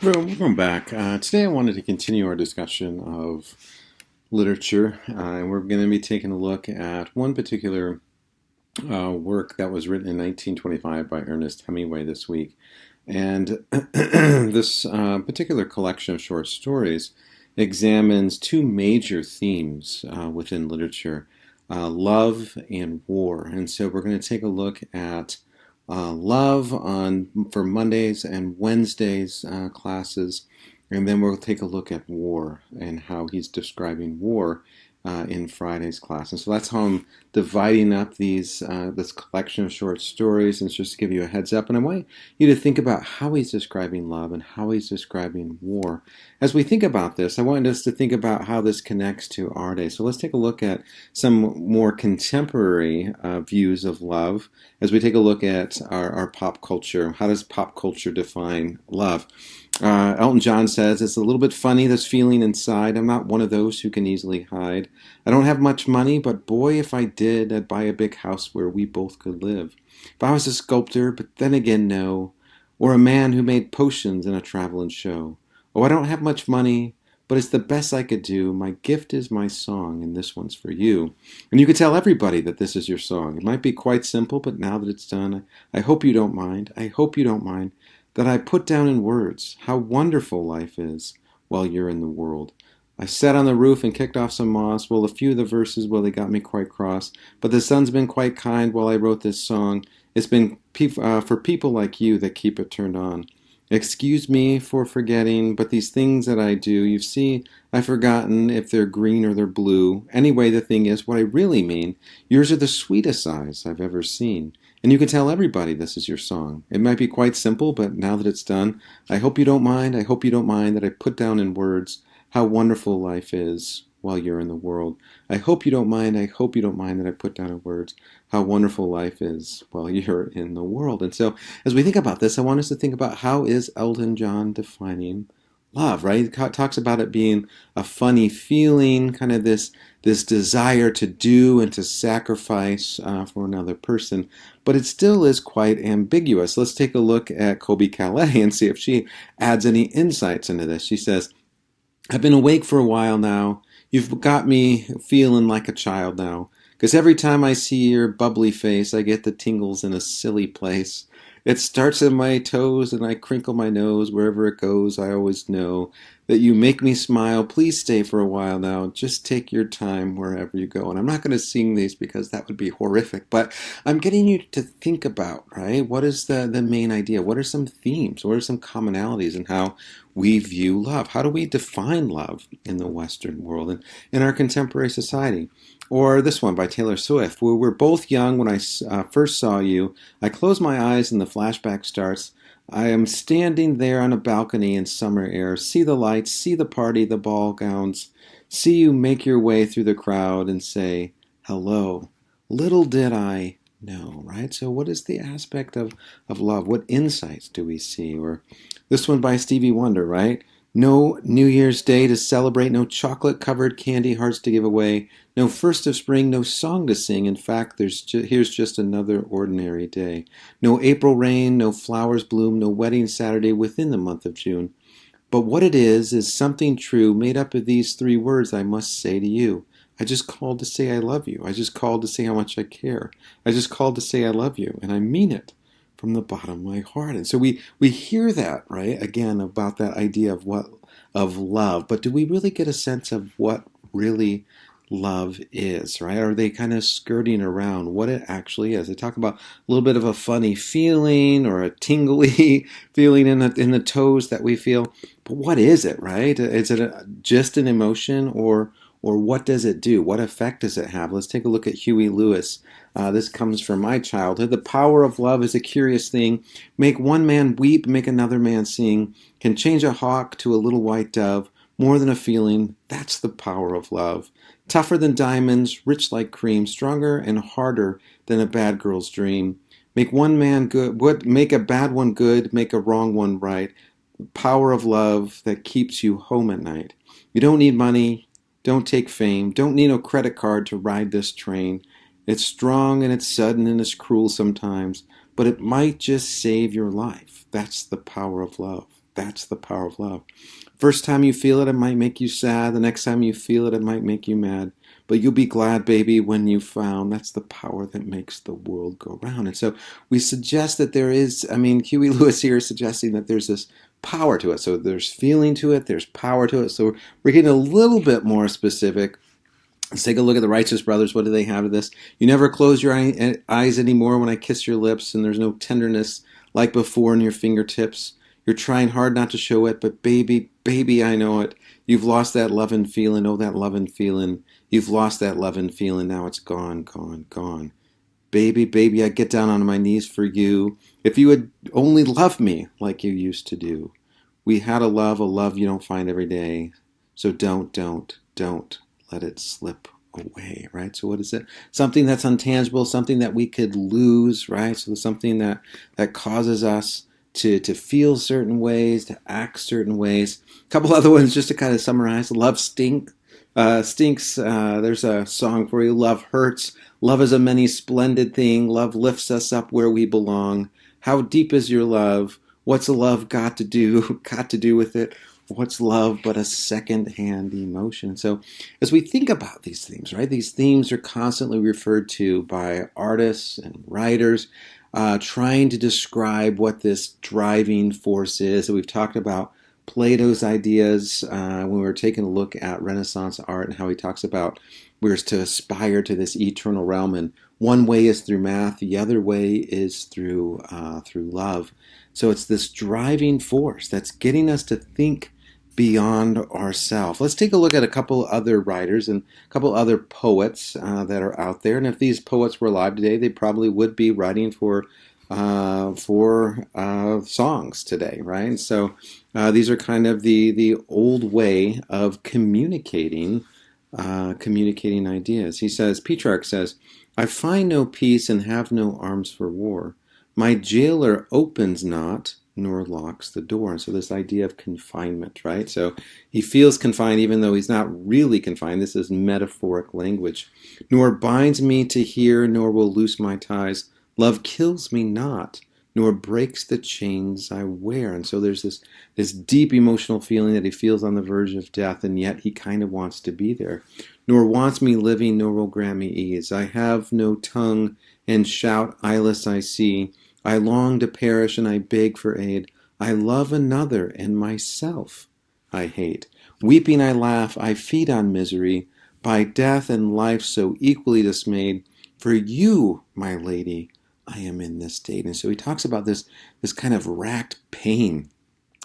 Welcome back. Today I wanted to continue our discussion of literature, and we're going to be taking a look at one particular work that was written in 1925 by Ernest Hemingway this week. And this particular collection of short stories examines two major themes within literature, love and war. And so we're going to take a look at love on for Mondays and Wednesdays classes, and then we'll take a look at war and how he's describing war in Friday's class. And so that's how I'm dividing up this collection of short stories, and it's just to give you a heads up. And I want you to think about how he's describing love and how he's describing war. As we think about this, I want us to think about how this connects to our day. So let's take a look at some more contemporary views of love as we take a look at our pop culture. How does pop culture define love? Elton John says, "It's a little bit funny, this feeling inside. I'm not one of those who can easily hide. I don't have much money, but boy, if I did, I'd buy a big house where we both could live. If I was a sculptor, but then again, no. Or a man who made potions in a traveling show. Oh, I don't have much money, but it's the best I could do. My gift is my song, and this one's for you." And you could tell everybody that this is your song. It might be quite simple, but now that it's done, I hope you don't mind. I hope you don't mind that I put down in words how wonderful life is while you're in the world. I sat on the roof and kicked off some moss. Well, a few of the verses, well, they got me quite cross. But the sun's been quite kind while I wrote this song. It's been for people like you that keep it turned on. Excuse me for forgetting, but these things that I do, you see, I've forgotten if they're green or they're blue. Anyway, the thing is, what I really mean, yours are the sweetest eyes I've ever seen. And you can tell everybody this is your song. It might be quite simple, but now that it's done, I hope you don't mind. I hope you don't mind that I put down in words how wonderful life is while you're in the world. I hope you don't mind. I hope you don't mind that I put down in words how wonderful life is while you're in the world. And so as we think about this, I want us to think about how is Elton John defining love, right? He talks about it being a funny feeling, kind of this desire to do and to sacrifice for another person, but it still is quite ambiguous. Let's take a look at Kobe Calais and see if she adds any insights into this. She says, "I've been awake for a while now. You've got me feeling like a child now. 'Cause every time I see your bubbly face, I get the tingles in a silly place. It starts at my toes and I crinkle my nose. Wherever it goes, I always know that you make me smile. Please stay for a while now. Just take your time wherever you go." And I'm not going to sing these because that would be horrific, but I'm getting you to think about, right? What is the main idea? What are some themes? What are some commonalities in how we view love? How do we define love in the Western world and in our contemporary society? Or this one by Taylor Swift. "We were both young when I first saw you. I close my eyes and the flashback starts. I am standing there on a balcony in summer air. See the lights, see the party, the ball gowns. See you make your way through the crowd and say, hello. Little did I know," right? So what is the aspect of love? What insights do we see? Or this one by Stevie Wonder, right? "No New Year's Day to celebrate, no chocolate-covered candy hearts to give away, no first of spring, no song to sing. In fact, here's just another ordinary day. No April rain, no flowers bloom, no wedding Saturday within the month of June. But what it is something true, made up of these three words I must say to you. I just called to say I love you. I just called to say how much I care. I just called to say I love you, and I mean it from the bottom of my heart." And so we hear that, right? Again, about that idea of love, but do we really get a sense of what really love is, right? Are they kind of skirting around what it actually is? They talk about a little bit of a funny feeling or a tingly feeling in the toes that we feel, but what is it, right? Is it just an emotion, or what does it do? What effect does it have? Let's take a look at Huey Lewis. This comes from my childhood. "The power of love is a curious thing. Make one man weep, make another man sing. Can change a hawk to a little white dove. More than a feeling, that's the power of love. Tougher than diamonds, rich like cream, stronger and harder than a bad girl's dream. Make one man good, make a bad one good, make a wrong one right. Power of love that keeps you home at night. You don't need money, don't take fame, don't need no credit card to ride this train. It's strong and it's sudden and it's cruel sometimes, but it might just save your life. That's the power of love. That's the power of love. First time you feel it, it might make you sad. The next time you feel it, it might make you mad. But you'll be glad, baby, when you found. That's the power that makes the world go round. And so we suggest that there is, Huey Lewis here is suggesting that there's this power to it. So there's feeling to it, there's power to it. So we're getting a little bit more specific. Let's take a look at the Righteous Brothers. What do they have to this? You never close your eyes anymore when I kiss your lips, and there's no tenderness like before in your fingertips. You're trying hard not to show it, but baby, baby, I know it. You've lost that lovin' feeling. Oh, that lovin' feeling. You've lost that lovin' feeling. Now it's gone, gone, gone. Baby, baby, I get down on my knees for you. If you would only love me like you used to do. We had a love you don't find every day. So don't let it slip away, right? So what is it? Something that's untangible, something that we could lose, right? So something that causes us to feel certain ways, to act certain ways. A couple other ones just to kind of summarize. Love stinks. There's a song for you. Love hurts. Love is a many splendid thing. Love lifts us up where we belong. How deep is your love? What's a love got to do? Got to do with it? What's love but a second-hand emotion? So as we think about these themes, right? These themes are constantly referred to by artists and writers, trying to describe what this driving force is. So we've talked about Plato's ideas when we were taking a look at Renaissance art and how he talks about we're to aspire to this eternal realm, and one way is through math, the other way is through love. So it's this driving force that's getting us to think beyond ourselves. Let's take a look at a couple other writers and a couple other poets that are out there. And if these poets were alive today, they probably would be writing for songs today, right? And so these are kind of the old way of communicating ideas. He says, Petrarch says, I find no peace and have no arms for war. My jailer opens not, nor locks the door. And so this idea of confinement, right? So he feels confined even though he's not really confined. This is metaphoric language. Nor binds me to hear, nor will loose my ties. Love kills me not, nor breaks the chains I wear. And so there's this deep emotional feeling that he feels on the verge of death, and yet he kind of wants to be there. Nor wants me living, nor will grant me ease. I have no tongue, and shout, eyeless I see. I long to perish, and I beg for aid. I love another, and myself I hate. Weeping I laugh, I feed on misery, by death and life so equally dismayed. For you, my lady, I am in this state. And so he talks about this kind of racked pain.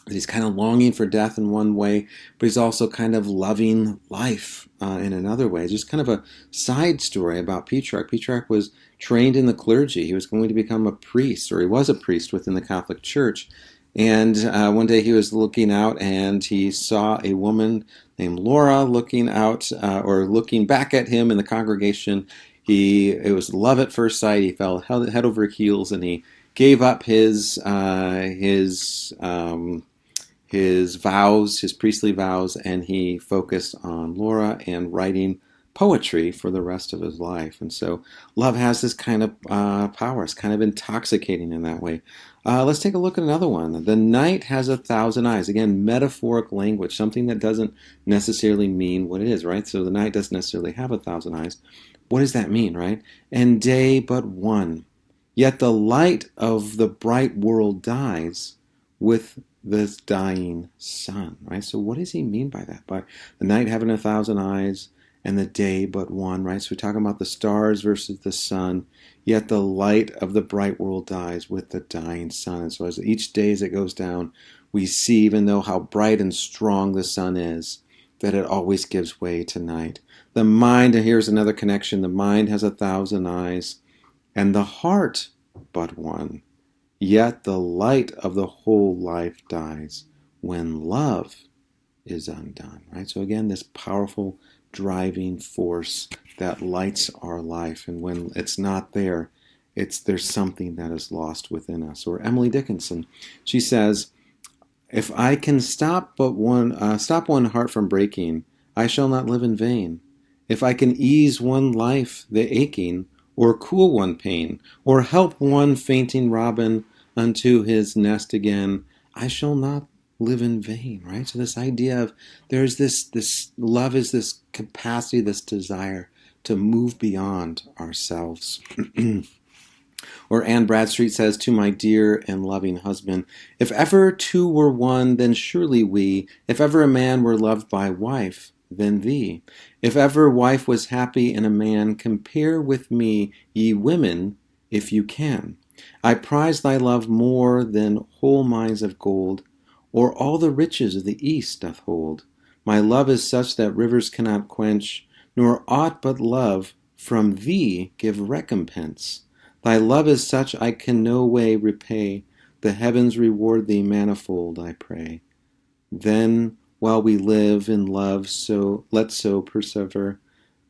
He's kind of longing for death in one way, but he's also kind of loving life in another way. Just kind of a side story about Petrarch. Petrarch was trained in the clergy. He was going to become a priest, or he was a priest within the Catholic Church. And one day he was looking out and he saw a woman named Laura looking out or looking back at him in the congregation. It was love at first sight. He fell head over heels, and he gave up his vows, his priestly vows, and he focused on Laura and writing poetry for the rest of his life. And so love has this kind of power. It's kind of intoxicating in that way. Let's take a look at another one. The night has 1,000 eyes. Again, metaphoric language, something that doesn't necessarily mean what it is, right? So the night doesn't necessarily have 1,000 eyes. What does that mean, right? And day but one. Yet the light of the bright world dies with this dying sun, right? So what does he mean by that? By the night having 1,000 eyes and the day but one, right? So we're talking about the stars versus the sun, yet the light of the bright world dies with the dying sun. And so as each day as it goes down, we see, even though how bright and strong the sun is, that it always gives way to night. The mind, and here's another connection, the mind has 1,000 eyes and the heart but one. Yet the light of the whole life dies when love is undone, right? So again, this powerful driving force that lights our life. And when it's not there, there's something that is lost within us. Or Emily Dickinson, she says, if I can stop one heart from breaking, I shall not live in vain. If I can ease one life the aching, or cool one pain, or help one fainting robin unto his nest again, I shall not live in vain, right? So this idea of there's this love is this capacity, this desire to move beyond ourselves. Or Anne Bradstreet says, to my dear and loving husband, if ever two were one, then surely we, if ever a man were loved by wife, then thee. If ever wife was happy in a man, compare with me, ye women, if you can. I prize thy love more than whole mines of gold, or all the riches of the east doth hold. My love is such that rivers cannot quench, nor aught but love from thee give recompense. Thy love is such I can no way repay. The heavens reward thee manifold, I pray. Then, while we live in love, so let's so persevere,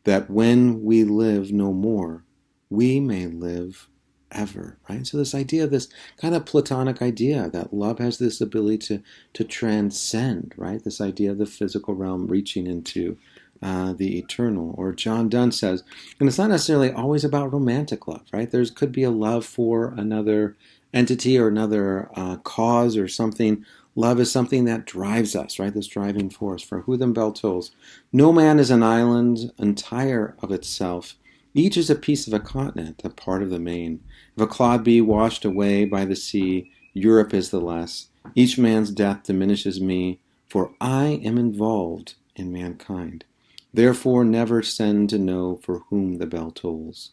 that when we live no more, we may live ever, right? So this idea, this kind of Platonic idea that love has this ability to transcend, right? This idea of the physical realm reaching into the eternal. Or John Donne says, and it's not necessarily always about romantic love, right? There could be a love for another entity or another cause or something. Love is something that drives us, right? This driving force. For who them bell tolls. No man is an island entire of itself. Each is a piece of a continent, a part of the main. If a clod be washed away by the sea, Europe is the less. Each man's death diminishes me, for I am involved in mankind. Therefore never send to know for whom the bell tolls.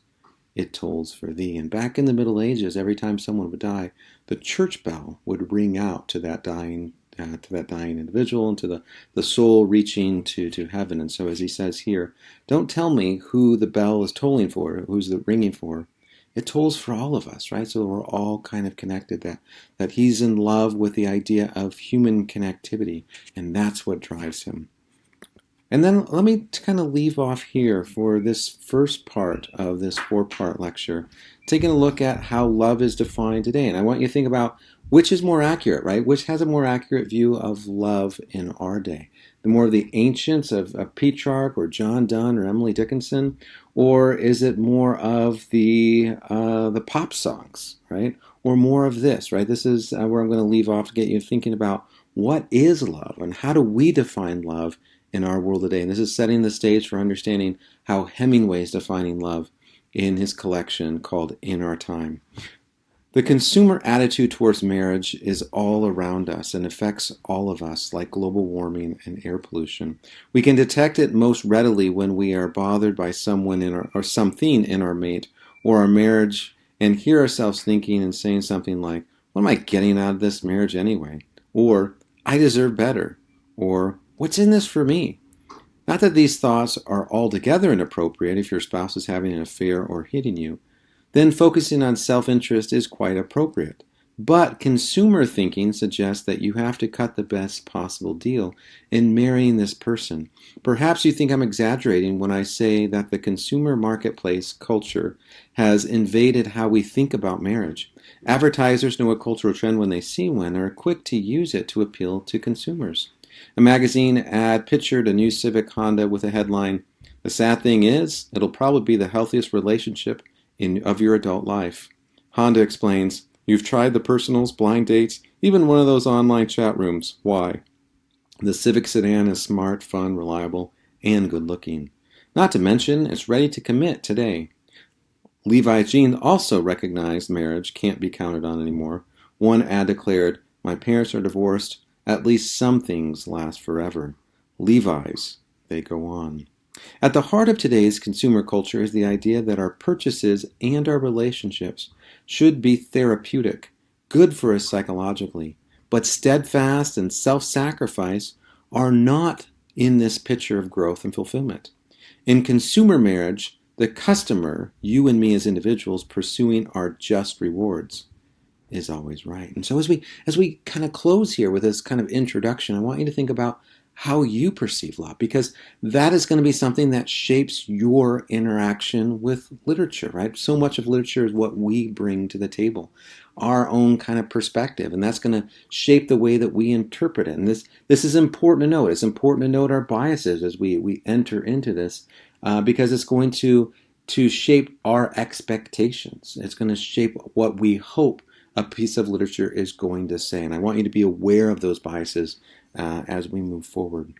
It tolls for thee. And back in the Middle Ages, every time someone would die, the church bell would ring out to that dying individual and to the soul reaching to heaven. And so as he says here, don't tell me who the bell is tolling for, who's the ringing for. It tolls for all of us, right? So we're all kind of connected, that he's in love with the idea of human connectivity, and that's what drives him. And then let me kind of leave off here for this first part of this 4-part lecture, taking a look at how love is defined today. And I want you to think about which is more accurate, right? Which has a more accurate view of love in our day? The more of the ancients of Petrarch or John Donne or Emily Dickinson, or is it more of the pop songs, right? Or more of this, right? This is where I'm going to leave off to get you thinking about what is love and how do we define love in our world today. And this is setting the stage for understanding how Hemingway is defining love in his collection called In Our Time. The consumer attitude towards marriage is all around us and affects all of us, like global warming and air pollution. We can detect it most readily when we are bothered by someone or something in our mate or our marriage and hear ourselves thinking and saying something like, what am I getting out of this marriage anyway? Or, I deserve better. Or, what's in this for me? Not that these thoughts are altogether inappropriate if your spouse is having an affair or hitting you. Then focusing on self-interest is quite appropriate. But consumer thinking suggests that you have to cut the best possible deal in marrying this person. Perhaps you think I'm exaggerating when I say that the consumer marketplace culture has invaded how we think about marriage. Advertisers know a cultural trend when they see one and are quick to use it to appeal to consumers. A magazine ad pictured a new Civic Honda with a headline, "The sad thing is, it'll probably be the healthiest relationship of your adult life." Honda explains, you've tried the personals, blind dates, even one of those online chat rooms. Why? The Civic sedan is smart, fun, reliable, and good looking. Not to mention, it's ready to commit today. Levi Jean also recognized marriage can't be counted on anymore. One ad declared, my parents are divorced, at least some things last forever. Levi's, they go on. At the heart of today's consumer culture is the idea that our purchases and our relationships should be therapeutic, good for us psychologically, but steadfast and self-sacrifice are not in this picture of growth and fulfillment. In consumer marriage, the customer, you and me as individuals pursuing our just rewards, is always right. And so as we kind of close here with this kind of introduction, I want you to think about how you perceive love, because that is going to be something that shapes your interaction with literature, right? So much of literature is what we bring to the table, our own kind of perspective, and that's going to shape the way that we interpret it. And this is important to note. It's important to note our biases as we enter into this, because it's going to to shape our expectations. It's going to shape what we hope a piece of literature is going to say. And I want you to be aware of those biases as we move forward.